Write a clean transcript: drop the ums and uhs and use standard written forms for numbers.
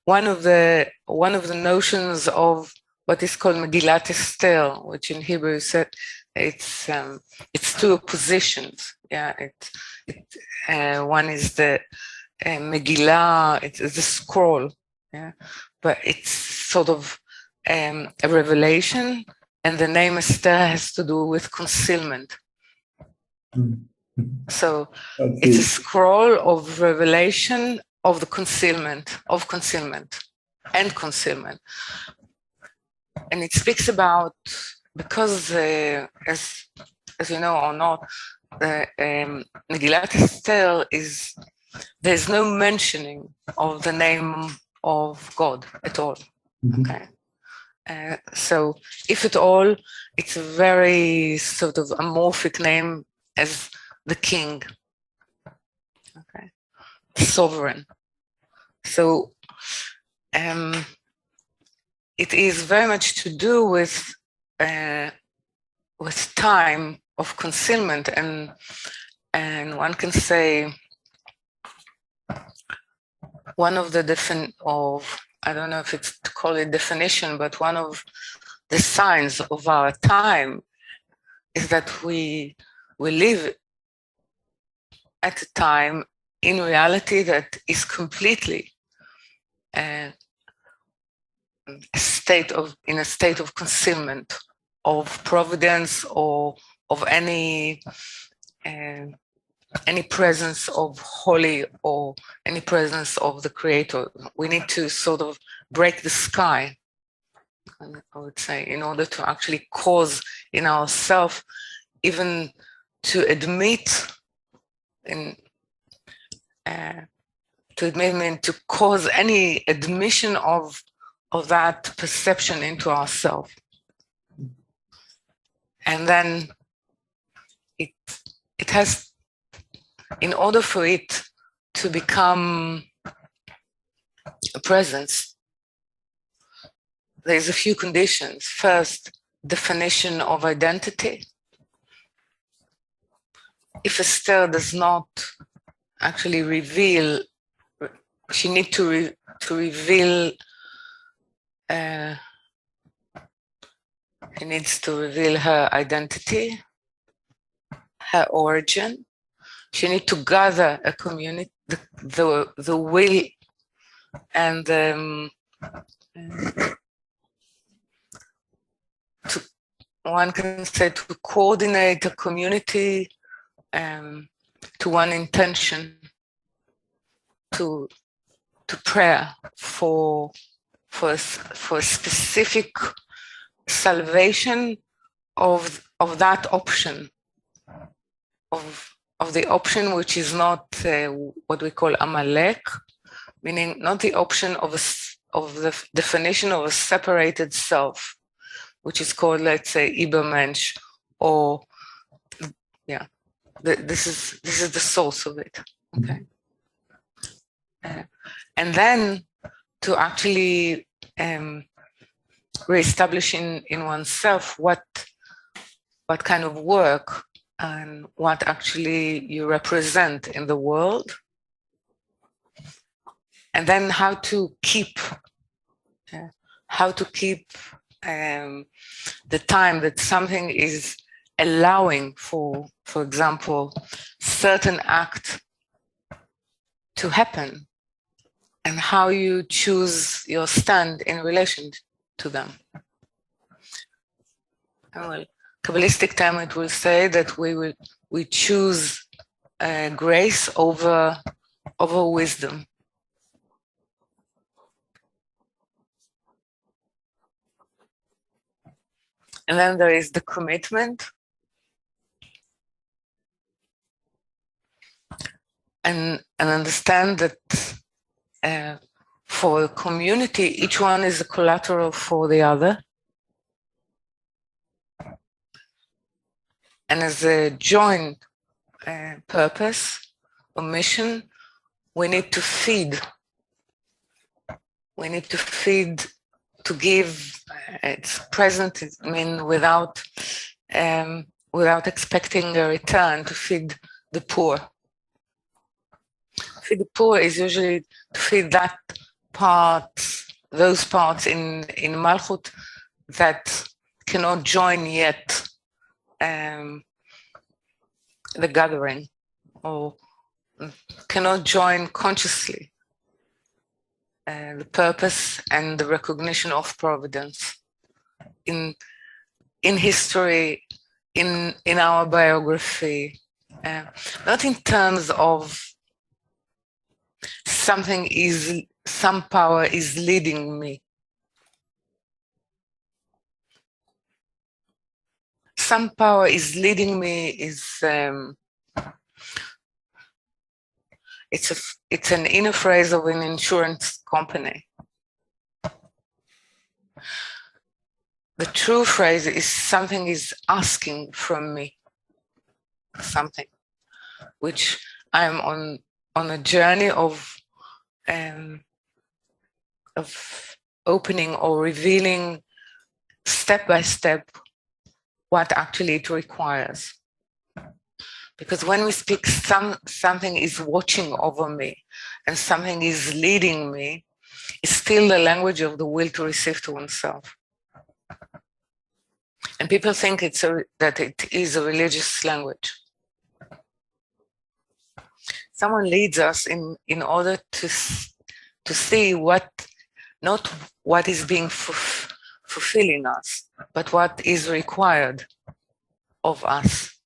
one of the notions of what is called Megilat Ester, which in Hebrew said it's two oppositions. Yeah, one is the Megillah, it's the scroll. Yeah, but it's sort of a revelation, and the name Esther has to do with concealment. So it's a scroll of revelation of the concealment, and concealment. And it speaks about, because as you know or not, Megilat Esther there's no mentioning of the name of God at all. Okay. So if at all, it's a very sort of amorphic name as the king, okay, sovereign. So it is very much to do with time of concealment, and one can say one of the I don't know if it's to call it definition, but one of the signs of our time is that we live at a time in reality that is completely in a state of concealment of providence, or of any presence of holy, or any presence of the Creator. We need to sort of break the sky, I would say, in order to actually cause in ourselves even to admit to cause any admission of that perception into ourselves. And then it has, in order for it to become a presence, there's a few conditions. First, definition of identity. If Esther does not actually reveal, she needs to reveal. She needs to reveal her identity, her origin. She needs to gather a community, the will, and one can say to coordinate a community to one intention, to prayer for a specific salvation of that option, of the option which is not what we call Amalek, meaning not the option of the definition of a separated self, which is called, let's say, Ibermensch, or yeah, this is the source of it. Okay, and then to actually reestablish in oneself what kind of work and what actually you represent in the world, and then how to keep the time that something is allowing for example, certain act to happen, and how you choose your stand in relation to them. Well, Kabbalistic time, it will say that we choose grace over wisdom. And then there is the commitment, and understand that for a community, each one is a collateral for the other. And as a joint purpose or mission, we need to feed. We need to feed, to give. It's present, I mean, without expecting a return, to feed the poor. Feed the poor is usually to feed that those parts in Malchut that cannot join yet the gathering, or cannot join consciously the purpose and the recognition of providence in history, in our biography, not in terms of some power is leading me. Some power is leading me is it's an inner phrase of an insurance company. The true phrase is something is asking from me, something which I'm on a journey of opening or revealing step by step what actually it requires. Because when we speak, something is watching over me and something is leading me, it's still the language of the will to receive to oneself. And people think that it is a religious language. Someone leads us in order to see not what is being fulfilling us, but what is required of us.